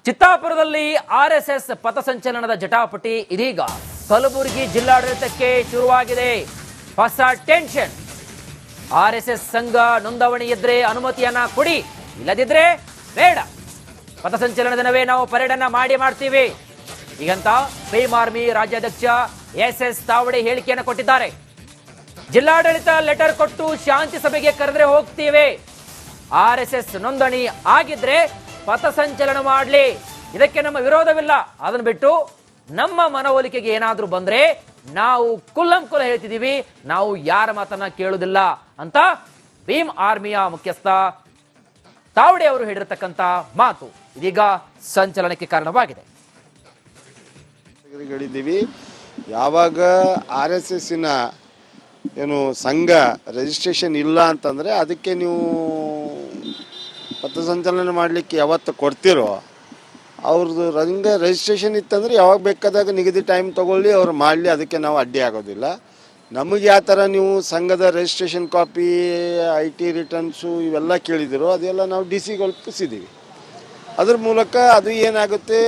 ಚಿತ್ತಾಪುರದಲ್ಲಿ RSS ಪಥಸಂಚಲನದ ಜಟಾಪಟಿ ಇದೀಗ ಕಲಬುರಗಿ ಜಿಲ್ಲಾಡಳಿತಕ್ಕೆ ಶುರುವಾಗಿದೆ. ಹೊಸ ಟೆನ್ಷನ್. ಆರ್ಎಸ್ಎಸ್ ಸಂಘ ನೋಂದಣಿ ಇದ್ರೆ ಅನುಮತಿಯನ್ನ ಕೊಡಿ, ಇಲ್ಲದಿದ್ರೆ ಬೇಡ. ಪಥಸಂಚಲನದ ದಿನವೇ ನಾವು ಪರೇಡ್ ಅನ್ನ ಮಾಡ್ತೀವಿ ಈಗಂತ ಭೀಮ್ ಆರ್ಮಿ ರಾಜ್ಯಾಧ್ಯಕ್ಷ ಎಸ್ ತಾವಡೆ ಹೇಳಿಕೆಯನ್ನು ಕೊಟ್ಟಿದ್ದಾರೆ. ಜಿಲ್ಲಾಡಳಿತ ಲೆಟರ್ ಕೊಟ್ಟು ಶಾಂತಿ ಸಭೆಗೆ ಕರೆದ್ರೆ ಹೋಗ್ತೀವಿ. ಆರ್ಎಸ್ಎಸ್ ನೋಂದಣಿ ಆಗಿದ್ರೆ ಪಥಸಂಚಲನ ಮಾಡಲಿ, ಇದಕ್ಕೆ ನಮ್ಮ ವಿರೋಧವಿಲ್ಲ. ಅದನ್ನು ಬಿಟ್ಟು ನಮ್ಮ ಮನವೊಲಿಕೆಗೆ ಏನಾದ್ರೂ ಬಂದ್ರೆ ನಾವು ಕುಲ್ಲಂಕುಲ ಹೇಳ್ತಿದೀವಿ, ನಾವು ಯಾರ ಮಾತನ್ನ ಕೇಳುವುದಿಲ್ಲ ಅಂತ ಭೀಮ್ ಆರ್ಮಿಯ ಮುಖ್ಯಸ್ಥ ತಾವಡೆ ಅವರು ಹೇಳಿರತಕ್ಕಂತ ಮಾತು ಇದೀಗ ಸಂಚಲನಕ್ಕೆ ಕಾರಣವಾಗಿದೆ. ಯಾವಾಗ RSSನ ಏನು ಸಂಘ ರಿಜಿಸ್ಟ್ರೇಷನ್ ಇಲ್ಲ ಅಂತಂದ್ರೆ ಅದಕ್ಕೆ ನೀವು ಪಥಸಂಚಲನ ಮಾಡಲಿಕ್ಕೆ ಯಾವತ್ತು ಕೊಡ್ತಿರೋ ಅವ್ರದ್ದು ರಂಗ ರಿಜಿಸ್ಟ್ರೇಷನ್ ಇತ್ತಂದ್ರೆ ಯಾವಾಗ ಬೇಕಾದಾಗ ನಿಗದಿ ಟೈಮ್ ತೊಗೊಳ್ಳಿ, ಅವ್ರು ಮಾಡಲಿ, ಅದಕ್ಕೆ ನಾವು ಅಡ್ಡಿ ಆಗೋದಿಲ್ಲ. ನಮಗೆ ಯಾವ ಥರ ನೀವು ಸಂಘದ ರಿಜಿಸ್ಟ್ರೇಷನ್ ಕಾಪಿ, IT ರಿಟರ್ನ್ಸು ಇವೆಲ್ಲ ಕೇಳಿದಿರೋ ಅದೆಲ್ಲ ನಾವು DC ಒಪ್ಪಿಸಿದ್ದೀವಿ. ಅದ್ರ ಮೂಲಕ ಅದು ಏನಾಗುತ್ತೆ,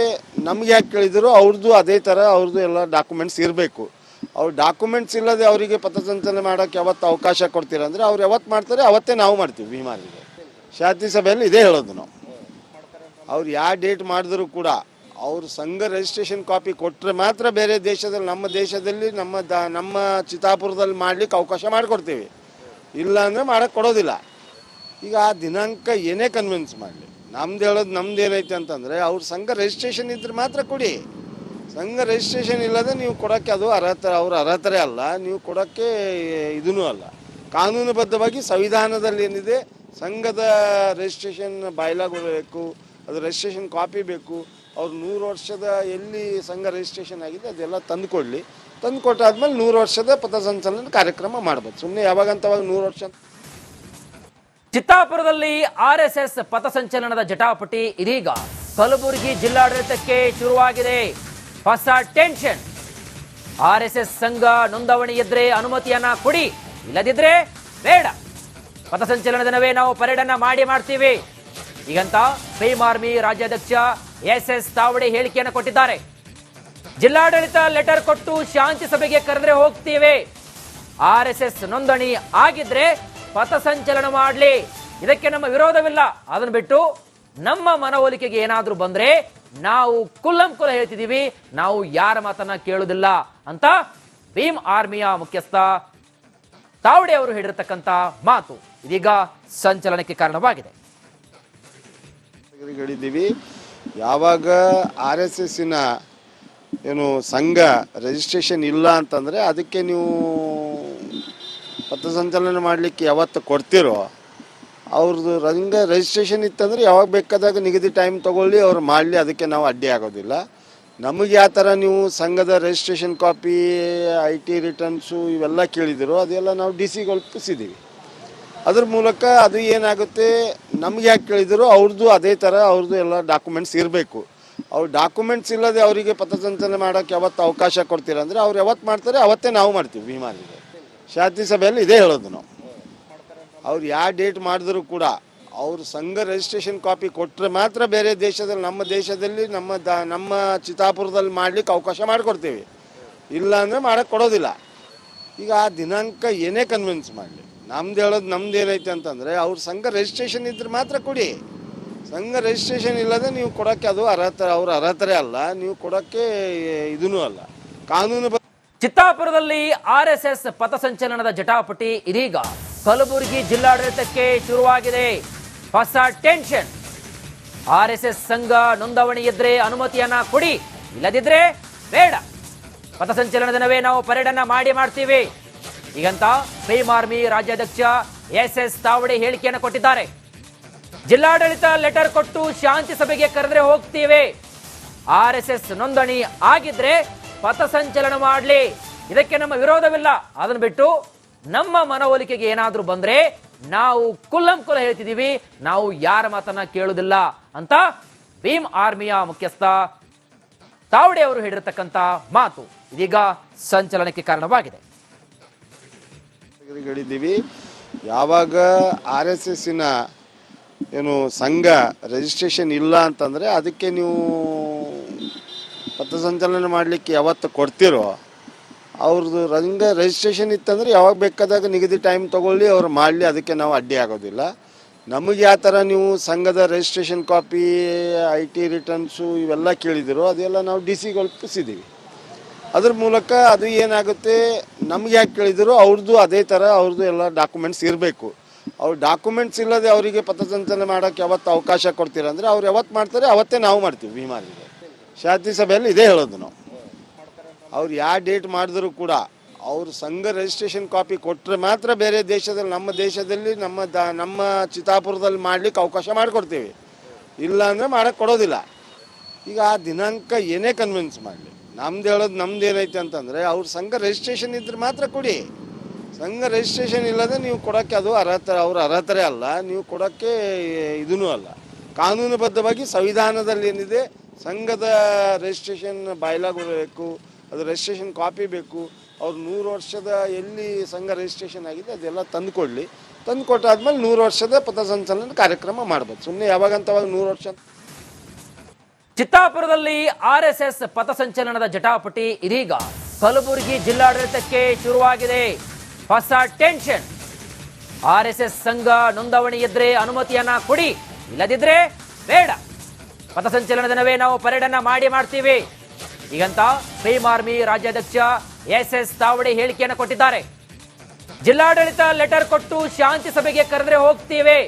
ನಮ್ಗೆ ಯಾಕೆ ಕೇಳಿದಿರೋ ಅವ್ರದ್ದು ಅದೇ ಥರ ಅವ್ರದ್ದು ಎಲ್ಲ ಡಾಕ್ಯುಮೆಂಟ್ಸ್ ಇರಬೇಕು. ಅವ್ರ ಡಾಕ್ಯುಮೆಂಟ್ಸ್ ಇಲ್ಲದೆ ಅವರಿಗೆ ಪಥಸಂಚಲನ ಮಾಡೋಕ್ಕೆ ಯಾವತ್ತು ಅವಕಾಶ ಕೊಡ್ತೀರಂದರೆ ಅವ್ರು ಯಾವತ್ತು ಮಾಡ್ತಾರೆ ಅವತ್ತೇ ನಾವು ಮಾಡ್ತೀವಿ. ಭೀಮಾರಿಗೆ ಶಾಂತಿ ಸಭೆಯಲ್ಲಿ ಇದೇ ಹೇಳೋದು ನಾವು. ಅವ್ರು ಯಾವ ಡೇಟ್ ಮಾಡಿದ್ರು ಕೂಡ ಅವ್ರು ಸಂಘ ರಿಜಿಸ್ಟ್ರೇಷನ್ ಕಾಪಿ ಕೊಟ್ಟರೆ ಮಾತ್ರ ಬೇರೆ ದೇಶದಲ್ಲಿ, ನಮ್ಮ ದೇಶದಲ್ಲಿ ನಮ್ಮ ಚಿತ್ತಾಪುರದಲ್ಲಿ ಮಾಡ್ಲಿಕ್ಕೆ ಅವಕಾಶ ಮಾಡಿಕೊಡ್ತೀವಿ. ಇಲ್ಲ ಅಂದರೆ ಮಾಡೋಕ್ಕೆ ಕೊಡೋದಿಲ್ಲ. ಈಗ ಆ ದಿನಾಂಕ ಏನೇ ಕನ್ವಿನ್ಸ್ ಮಾಡಲಿ, ನಮ್ದು ಹೇಳೋದು ನಮ್ದು ಏನೈತೆ ಅಂತಂದರೆ ಅವ್ರ ಸಂಘ ರಿಜಿಸ್ಟ್ರೇಷನ್ ಇದ್ರೆ ಮಾತ್ರ ಕೊಡಿ. ಸಂಘ ರಿಜಿಸ್ಟ್ರೇಷನ್ ಇಲ್ಲದೆ ನೀವು ಕೊಡೋಕ್ಕೆ ಅದು ಅವ್ರ ಅರ್ಹತೆ ಅಲ್ಲ, ನೀವು ಕೊಡೋಕ್ಕೆ ಇದೂ ಅಲ್ಲ. ಕಾನೂನುಬದ್ಧವಾಗಿ ಸಂವಿಧಾನದಲ್ಲಿ ಏನಿದೆ, ಸಂಘದ ರಿಜಿಸ್ಟ್ರೇಷನ್ ಬೈಲಾಗ್ ಬೇಕು, ಅದು ರಿಜಿಸ್ಟ್ರೇಷನ್ ಕಾಪಿ ಬೇಕು. ಅವ್ರು 100 ವರ್ಷದ ಎಲ್ಲಿ ಸಂಘ ರಿಜಿಸ್ಟ್ರೇಷನ್ ಆಗಿದೆ ಅದೆಲ್ಲ ತಂದು ಕೊಡಲಿ. ತಂದು ಕೊಟ್ಟಾದ್ಮೇಲೆ 100 ವರ್ಷದ ಪಥಸಂಚಲನ ಕಾರ್ಯಕ್ರಮ ಮಾಡ್ಬೋದು. ಸುಮ್ಮನೆ ಯಾವಾಗಂತವಾಗ 100 ವರ್ಷ. ಚಿತ್ತಾಪುರದಲ್ಲಿ RSS ಪಥಸಂಚಲನದ ಜಟಾಪಟಿ ಇದೀಗ ಕಲಬುರಗಿ ಜಿಲ್ಲಾಡಳಿತಕ್ಕೆ ಶುರುವಾಗಿದೆ. ಹೊಸ ಟೆನ್ಷನ್. RSS ಸಂಘ ನೋಂದಣಿ ಇದ್ರೆ ಅನುಮತಿಯನ್ನ ಕೊಡಿ, ಇಲ್ಲದಿದ್ರೆ ಬೇಡ. ಪಥಸಂಚಲನದ ದಿನವೇ ನಾವು ಪರೇಡ್ ಅನ್ನ ಮಾಡ್ತೀವಿ ಈಗಂತ ಭೀಮ್ ಆರ್ಮಿ ರಾಜ್ಯಾಧ್ಯಕ್ಷ ಎಸ್ ತಾವಡೆ ಹೇಳಿಕೆಯನ್ನು ಕೊಟ್ಟಿದ್ದಾರೆ. ಜಿಲ್ಲಾಡಳಿತ ಲೆಟರ್ ಕೊಟ್ಟು ಶಾಂತಿ ಸಭೆಗೆ ಕರೆದ್ರೆ ಹೋಗ್ತೀವಿ. RSS ನೋಂದಣಿ ಆಗಿದ್ರೆ ಪಥಸಂಚಲನ ಮಾಡಲಿ, ಇದಕ್ಕೆ ನಮ್ಮ ವಿರೋಧವಿಲ್ಲ. ಅದನ್ನು ಬಿಟ್ಟು ನಮ್ಮ ಮನವೊಲಿಕೆಗೆ ಏನಾದ್ರೂ ಬಂದ್ರೆ ನಾವು ಕುಲ್ಲಂಕುಲ ಹೇಳ್ತಿದೀವಿ, ನಾವು ಯಾರ ಮಾತನ್ನ ಕೇಳುವುದಿಲ್ಲ ಅಂತ ಭೀಮ್ ಆರ್ಮಿಯ ಮುಖ್ಯಸ್ಥ ತಾವಡೆ ಅವರು ಹೇಳಿರತಕ್ಕಂತ ಮಾತು ಇದೀಗ ಸಂಚಲನಕ್ಕೆ ಕಾರಣವಾಗಿದೆ. ಯಾವಾಗ RSSನ ಏನು ಸಂಘ ರಿಜಿಸ್ಟ್ರೇಷನ್ ಇಲ್ಲ ಅಂತಂದರೆ ಅದಕ್ಕೆ ನೀವು ಪಥಸಂಚಲನ ಮಾಡಲಿಕ್ಕೆ ಯಾವತ್ತು ಕೊಡ್ತಿರೋ ಅವ್ರದ್ದು ರಂಗ ರಿಜಿಸ್ಟ್ರೇಷನ್ ಇತ್ತಂದರೆ ಯಾವಾಗ ಬೇಕಾದಾಗ ನಿಗದಿ ಟೈಮ್ ತೊಗೊಳ್ಳಿ, ಅವ್ರು ಮಾಡಲಿ, ಅದಕ್ಕೆ ನಾವು ಅಡ್ಡಿ ಆಗೋದಿಲ್ಲ. ನಮಗೆ ಯಾವ ಥರ ನೀವು ಸಂಘದ ರಿಜಿಸ್ಟ್ರೇಷನ್ ಕಾಪಿ, IT ರಿಟರ್ನ್ಸು ಇವೆಲ್ಲ ಕೇಳಿದಿರೋ ಅದೆಲ್ಲ ನಾವು DC ಒಪ್ಪಿಸಿದ್ದೀವಿ. ಅದ್ರ ಮೂಲಕ ಅದು ಏನಾಗುತ್ತೆ, ನಮ್ಗೆ ಯಾಕೆ ಕೇಳಿದಿರೋ ಅವ್ರದ್ದು ಅದೇ ಥರ ಅವ್ರದ್ದು ಎಲ್ಲ ಡಾಕ್ಯುಮೆಂಟ್ಸ್ ಇರಬೇಕು. ಅವ್ರ ಡಾಕ್ಯುಮೆಂಟ್ಸ್ ಇಲ್ಲದೆ ಅವರಿಗೆ ಪಥಸಂಚಲನ ಮಾಡೋಕ್ಕೆ ಯಾವತ್ತು ಅವಕಾಶ ಕೊಡ್ತೀರಂದರೆ ಅವ್ರು ಯಾವತ್ತು ಮಾಡ್ತಾರೆ ಅವತ್ತೇ ನಾವು ಮಾಡ್ತೀವಿ. ಭೀಮಾರಿಗೆ ಶಾಂತಿ ಸಭೆಯಲ್ಲಿ ಇದೇ ಹೇಳೋದು ನಾವು. ಅವ್ರು ಯಾವ ಡೇಟ್ ಮಾಡಿದ್ರು ಕೂಡ ಅವ್ರ ಸಂಘ ರಿಜಿಸ್ಟ್ರೇಷನ್ ಕಾಪಿ ಕೊಟ್ಟರೆ ಮಾತ್ರ ಬೇರೆ ದೇಶದಲ್ಲಿ, ನಮ್ಮ ದೇಶದಲ್ಲಿ ನಮ್ಮ ಚಿತ್ತಾಪುರದಲ್ಲಿ ಮಾಡ್ಲಿಕ್ಕೆ ಅವಕಾಶ ಮಾಡಿಕೊಡ್ತೀವಿ. ಇಲ್ಲ ಅಂದರೆ ಮಾಡೋಕ್ಕೆ ಕೊಡೋದಿಲ್ಲ. ಈಗ ಆ ದಿನಾಂಕ ಏನೇ ಕನ್ವಿನ್ಸ್ ಮಾಡಲಿ, ನಮ್ದು ಹೇಳೋದು ನಮ್ದು ಏನೈತೆ ಅಂತಂದರೆ ಅವ್ರ ಸಂಘ ರಿಜಿಸ್ಟ್ರೇಷನ್ ಇದ್ರೆ ಮಾತ್ರ ಕೊಡಿ. ಸಂಘ ರಿಜಿಸ್ಟ್ರೇಷನ್ ಇಲ್ಲದೆ ನೀವು ಕೊಡೋಕ್ಕೆ ಅದು ಅವ್ರ ಅರ್ಹತೆ ಅಲ್ಲ, ನೀವು ಕೊಡೋಕ್ಕೆ ಇದೂ ಅಲ್ಲ. ಕಾನೂನು. ಚಿತ್ತಾಪುರದಲ್ಲಿ RSS ಪಥಸಂಚಲನದ ಜಟಾಪಟಿ ಇದೀಗ ಕಲಬುರಗಿ ಜಿಲ್ಲಾಡಳಿತಕ್ಕೆ ಶುರುವಾಗಿದೆ. ಹೊಸ ಟೆನ್ಷನ್. RSS ಸಂಘ ನೋಂದಣಿ ಇದ್ರೆ ಅನುಮತಿಯನ್ನ ಕೊಡಿ, ಇಲ್ಲದಿದ್ರೆ ಬೇಡ. ಪಥಸಂಚಲನದ ದಿನವೇ ನಾವು ಪರೇಡ್ ಅನ್ನ ಮಾಡ್ತೀವಿ ಈಗಂತ ಭೀಮ್ ಆರ್ಮಿ ರಾಜ್ಯಾಧ್ಯಕ್ಷ ಎಸ್ ತಾವಡೆ ಹೇಳಿಕೆಯನ್ನು ಕೊಟ್ಟಿದ್ದಾರೆ. ಜಿಲ್ಲಾಡಳಿತ ಲೆಟರ್ ಕೊಟ್ಟು ಶಾಂತಿ ಸಭೆಗೆ ಕರೆದ್ರೆ ಹೋಗ್ತೀವಿ. RSS ನೋಂದಣಿ ಆಗಿದ್ರೆ ಪಥಸಂಚಲನ ಮಾಡಲಿ, ಇದಕ್ಕೆ ನಮ್ಮ ವಿರೋಧವಿಲ್ಲ. ಅದನ್ನು ಬಿಟ್ಟು ನಮ್ಮ ಮನವೊಲಿಕೆಗೆ ಏನಾದ್ರೂ ಬಂದ್ರೆ ನಾವು ಕುಲ್ಲಂಕುಲ ಹೇಳ್ತಿದೀವಿ, ನಾವು ಯಾರ ಮಾತನ್ನ ಕೇಳುವುದಿಲ್ಲ ಅಂತ ಭೀಮ್ ಆರ್ಮಿಯ ಮುಖ್ಯಸ್ಥ ತಾವಡೆ ಅವರು ಹೇಳಿರತಕ್ಕಂತ ಮಾತು ಇದೀಗ ಸಂಚಲನಕ್ಕೆ ಕಾರಣವಾಗಿದೆ. ಯಾವಾಗ RSSನ ಏನು ಸಂಘ ರಿಜಿಸ್ಟ್ರೇಷನ್ ಇಲ್ಲ ಅಂತಂದರೆ ಅದಕ್ಕೆ ನೀವು ಪಥಸಂಚಲನ ಮಾಡಲಿಕ್ಕೆ ಯಾವತ್ತು ಕೊಡ್ತೀರೋ ಅವ್ರದ್ದು ರಿಜಿಸ್ಟ್ರೇಷನ್ ಇತ್ತಂದರೆ ಯಾವಾಗ ಬೇಕಾದಾಗ ನಿಗದಿ ಟೈಮ್ ತೊಗೊಳ್ಳಿ ಅವ್ರು ಮಾಡಲಿ, ಅದಕ್ಕೆ ನಾವು ಅಡ್ಡಿ ಆಗೋದಿಲ್ಲ. ನಮಗೆ ಯಾವ ಥರ ನೀವು ಸಂಘದ ರಿಜಿಸ್ಟ್ರೇಷನ್ ಕಾಪಿ, IT ರಿಟರ್ನ್ಸು ಇವೆಲ್ಲ ಕೇಳಿದಿರೋ ಅದೆಲ್ಲ ನಾವು DC ಒಪ್ಪಿಸಿದ್ದೀವಿ. ಅದ್ರ ಮೂಲಕ ಅದು ಏನಾಗುತ್ತೆ, ನಮ್ಗೆ ಯಾಕೆ ಕೇಳಿದಿರೋ ಅವ್ರದ್ದು ಅದೇ ಥರ ಅವ್ರದ್ದು ಎಲ್ಲ ಡಾಕ್ಯುಮೆಂಟ್ಸ್ ಇರಬೇಕು. ಅವ್ರು ಡಾಕ್ಯುಮೆಂಟ್ಸ್ ಇಲ್ಲದೆ ಅವರಿಗೆ ಪಥಸಂಚಲನ ಮಾಡೋಕ್ಕೆ ಯಾವತ್ತು ಅವಕಾಶ ಕೊಡ್ತೀರಂದರೆ ಅವ್ರು ಯಾವತ್ತು ಮಾಡ್ತಾರೆ ಅವತ್ತೇ ನಾವು ಮಾಡ್ತೀವಿ. ಭೀಮಾರಿಗೆ ಶಾಂತಿ ಸಭೆಯಲ್ಲಿ ಇದೇ ಹೇಳೋದು ನಾವು. ಅವ್ರು ಯಾವ ಡೇಟ್ ಮಾಡಿದ್ರು ಕೂಡ ಅವ್ರು ಸಂಘ ರಿಜಿಸ್ಟ್ರೇಷನ್ ಕಾಪಿ ಕೊಟ್ಟರೆ ಮಾತ್ರ ಬೇರೆ ದೇಶದಲ್ಲಿ, ನಮ್ಮ ದೇಶದಲ್ಲಿ ನಮ್ಮ ಚಿತ್ತಾಪುರದಲ್ಲಿ ಮಾಡಲಿಕ್ಕೆ ಅವಕಾಶ ಮಾಡಿಕೊಡ್ತೀವಿ. ಇಲ್ಲ ಅಂದರೆ ಮಾಡೋಕ್ಕೆ ಕೊಡೋದಿಲ್ಲ. ಈಗ ಆ ದಿನಾಂಕ ಏನೇ ಕನ್ವಿನ್ಸ್ ಮಾಡಲಿ, ನಮ್ದು ಹೇಳೋದು ನಮ್ದು ಏನೈತೆ ಅಂತಂದರೆ ಅವ್ರ ಸಂಘ ರಿಜಿಸ್ಟ್ರೇಷನ್ ಇದ್ರೆ ಮಾತ್ರ ಕೊಡಿ. ಸಂಘ ರಿಜಿಸ್ಟ್ರೇಷನ್ ಇಲ್ಲದೆ ನೀವು ಕೊಡೋಕ್ಕೆ ಅದು ಅವ್ರ ಅರ್ಹತೆ ಅಲ್ಲ, ನೀವು ಕೊಡೋಕ್ಕೆ ಇದೂ ಅಲ್ಲ. ಕಾನೂನುಬದ್ಧವಾಗಿ ಸಂವಿಧಾನದಲ್ಲಿ ಏನಿದೆ, ಸಂಘದ ರಿಜಿಸ್ಟ್ರೇಷನ್ ಬಾಯ್ಲಾಗ್ ಬರಬೇಕು, ಅದು ರಿಜಿಸ್ಟ್ರೇಷನ್ ಕಾಪಿ ಬೇಕು. ಅವ್ರು 100 ವರ್ಷದ ಎಲ್ಲಿ ಸಂಘ ರಿಜಿಸ್ಟ್ರೇಷನ್ ಆಗಿದೆ ಅದೆಲ್ಲ ತಂದುಕೊಡ್ಲಿ. ತಂದು ಕೊಟ್ಟಾದ್ಮೇಲೆ 100 ವರ್ಷದ ಪಥಸಂಚಲನ ಕಾರ್ಯಕ್ರಮ ಮಾಡ್ಬೋದು. ಸುಮ್ಮನೆ ಯಾವಾಗಂತವಾಗ 100 ವರ್ಷ. ಚಿತ್ತಾಪುರದಲ್ಲಿ RSS ಪಥಸಂಚಲನದ ಜಟಾಪಟಿ ಇದೀಗ ಕಲಬುರಗಿ ಜಿಲ್ಲಾಡಳಿತಕ್ಕೆ ಶುರುವಾಗಿದೆ. ಹೊಸ ಟೆನ್ಷನ್. RSS ಸಂಘ ನೋಂದಣಿ ಇದ್ರೆ ಅನುಮತಿಯನ್ನ ಕೊಡಿ, ಇಲ್ಲದಿದ್ರೆ ಬೇಡ. ಪಥಸಂಚಲನದ ದಿನವೇ ನಾವು ಪರೇಡನ್ನ ಮಾಡ್ತೀವಿ ಈಗಂತ ಭೀಮ್ ಆರ್ಮಿ ರಾಜ್ಯಾಧ್ಯಕ್ಷ SS ತಾವಡೆ ಹೇಳಿಕೆಯನ್ನು ಕೊಟ್ಟಿದ್ದಾರೆ. ಜಿಲ್ಲಾಡಳಿತ ಲೆಟರ್ ಕೊಟ್ಟು ಶಾಂತಿ ಸಭೆಗೆ ಕರೆದ್ರೆ ಹೋಗ್ತೀವಿ.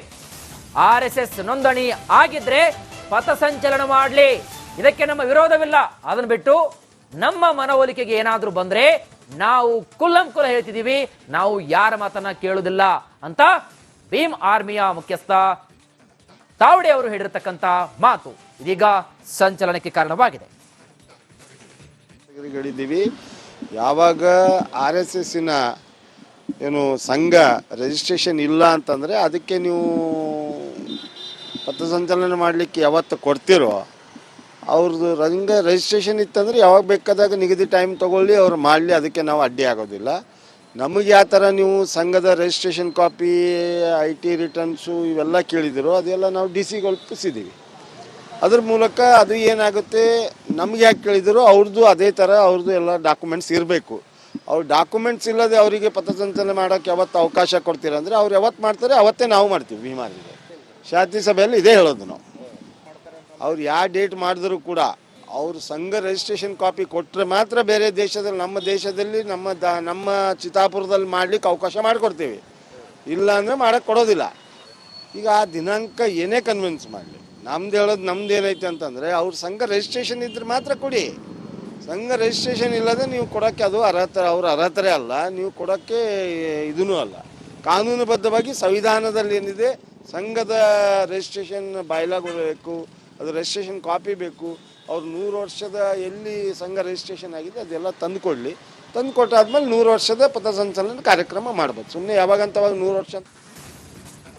RSS ನೋಂದಣಿ ಆಗಿದ್ರೆ ಪಥಸಂಚಲನ ಮಾಡಲಿ, ಇದಕ್ಕೆ ನಮ್ಮ ವಿರೋಧವಿಲ್ಲ. ಅದನ್ನು ಬಿಟ್ಟು ನಮ್ಮ ಮನವೊಲಿಕೆಗೆ ಏನಾದ್ರೂ ಬಂದ್ರೆ ನಾವು ಕುಲ್ಲಂಕುಲ ಹೇಳ್ತಿದೀವಿ, ನಾವು ಯಾರ ಮಾತನ್ನ ಕೇಳುವುದಿಲ್ಲ ಅಂತ ಭೀಮ್ ಆರ್ಮಿಯ ಮುಖ್ಯಸ್ಥ ತಾವಡೆ ಅವರು ಹೇಳಿರತಕ್ಕಂತ ಮಾತು ಇದೀಗ ಸಂಚಲನಕ್ಕೆ ಕಾರಣವಾಗಿದೆ. ಯಾವಾಗ RSSನ ಏನು ಸಂಘ ರಿಜಿಸ್ಟ್ರೇಷನ್ ಇಲ್ಲ ಅಂತಂದರೆ ಅದಕ್ಕೆ ನೀವು ಪಥಸಂಚಲನ ಮಾಡಲಿಕ್ಕೆ ಯಾವತ್ತು ಕೊಡ್ತೀರೋ ಅವ್ರದ್ದು ರಿಜಿಸ್ಟ್ರೇಷನ್ ಇತ್ತಂದರೆ ಯಾವಾಗ ಬೇಕಾದಾಗ ನಿಗದಿ ಟೈಮ್ ತೊಗೊಳ್ಳಿ ಅವ್ರು ಮಾಡಲಿ, ಅದಕ್ಕೆ ನಾವು ಅಡ್ಡಿ ಆಗೋದಿಲ್ಲ. ನಮಗೆ ಯಾವ ಥರ ನೀವು ಸಂಘದ ರಿಜಿಸ್ಟ್ರೇಷನ್ ಕಾಪಿ, IT ರಿಟರ್ನ್ಸು ಇವೆಲ್ಲ ಕೇಳಿದಿರೋ ಅದೆಲ್ಲ ನಾವು DC ಒಪ್ಪಿಸಿದ್ದೀವಿ. ಅದ್ರ ಮೂಲಕ ಅದು ಏನಾಗುತ್ತೆ, ನಮ್ಗೆ ಯಾಕೆ ಕೇಳಿದಿರೋ ಅವ್ರದ್ದು ಅದೇ ಥರ ಅವ್ರದ್ದು ಎಲ್ಲ ಡಾಕ್ಯುಮೆಂಟ್ಸ್ ಇರಬೇಕು. ಅವ್ರು ಡಾಕ್ಯುಮೆಂಟ್ಸ್ ಇಲ್ಲದೆ ಅವರಿಗೆ ಪಥಸಂಚಲನ ಮಾಡೋಕ್ಕೆ ಯಾವತ್ತು ಅವಕಾಶ ಕೊಡ್ತೀರಂದರೆ ಅವ್ರು ಯಾವತ್ತು ಮಾಡ್ತಾರೆ ಅವತ್ತೇ ನಾವು ಮಾಡ್ತೀವಿ. ಭೀಮಾರಿಗೆ ಶಾಂತಿ ಸಭೆಯಲ್ಲಿ ಇದೇ ಹೇಳೋದು ನಾವು. ಅವ್ರು ಯಾವ ಡೇಟ್ ಮಾಡಿದ್ರು ಕೂಡ ಅವ್ರು ಸಂಘ ರಿಜಿಸ್ಟ್ರೇಷನ್ ಕಾಪಿ ಕೊಟ್ಟರೆ ಮಾತ್ರ ಬೇರೆ ದೇಶದಲ್ಲಿ, ನಮ್ಮ ದೇಶದಲ್ಲಿ ನಮ್ಮ ಚಿತ್ತಾಪುರದಲ್ಲಿ ಮಾಡಲಿಕ್ಕೆ ಅವಕಾಶ ಮಾಡಿಕೊಡ್ತೀವಿ. ಇಲ್ಲ ಅಂದರೆ ಮಾಡೋಕ್ಕೆ ಕೊಡೋದಿಲ್ಲ. ಈಗ ಆ ದಿನಾಂಕ ಏನೇ ಕನ್ವಿನ್ಸ್ ಮಾಡಲಿ, ನಮ್ದು ಹೇಳೋದು ನಮ್ದು ಏನೈತೆ ಅಂತಂದರೆ ಅವ್ರ ಸಂಘ ರಿಜಿಸ್ಟ್ರೇಷನ್ ಇದ್ರೆ ಮಾತ್ರ ಕೊಡಿ. ಸಂಘ ರಿಜಿಸ್ಟ್ರೇಷನ್ ಇಲ್ಲದೆ ನೀವು ಕೊಡೋಕ್ಕೆ ಅದು ಅವ್ರ ಅರ್ಹತೆ ಅಲ್ಲ, ನೀವು ಕೊಡೋಕ್ಕೆ ಇದೂ ಅಲ್ಲ. ಕಾನೂನುಬದ್ಧವಾಗಿ ಸಂವಿಧಾನದಲ್ಲಿ ಏನಿದೆ, ಸಂಘದ ರಿಜಿಸ್ಟ್ರೇಷನ್ ಬಾಯ್ಲಾಗ್ ಬರಬೇಕು, ಅದು ರಿಜಿಸ್ಟ್ರೇಷನ್ ಕಾಪಿ ಬೇಕು. ಅವ್ರು 100 ವರ್ಷದ ಎಲ್ಲಿ ಸಂಘ ರಿಜಿಸ್ಟ್ರೇಷನ್ ಆಗಿದೆ ಅದೆಲ್ಲ ತಂದುಕೊಡ್ಲಿ. ತಂದು ಕೊಟ್ಟಾದ್ಮೇಲೆ 100 ವರ್ಷದ ಪಥಸಂಚಲನ ಕಾರ್ಯಕ್ರಮ ಮಾಡ್ಬೋದು. ಸುಮ್ಮನೆ ಯಾವಾಗಂತವಾಗ 100 ವರ್ಷ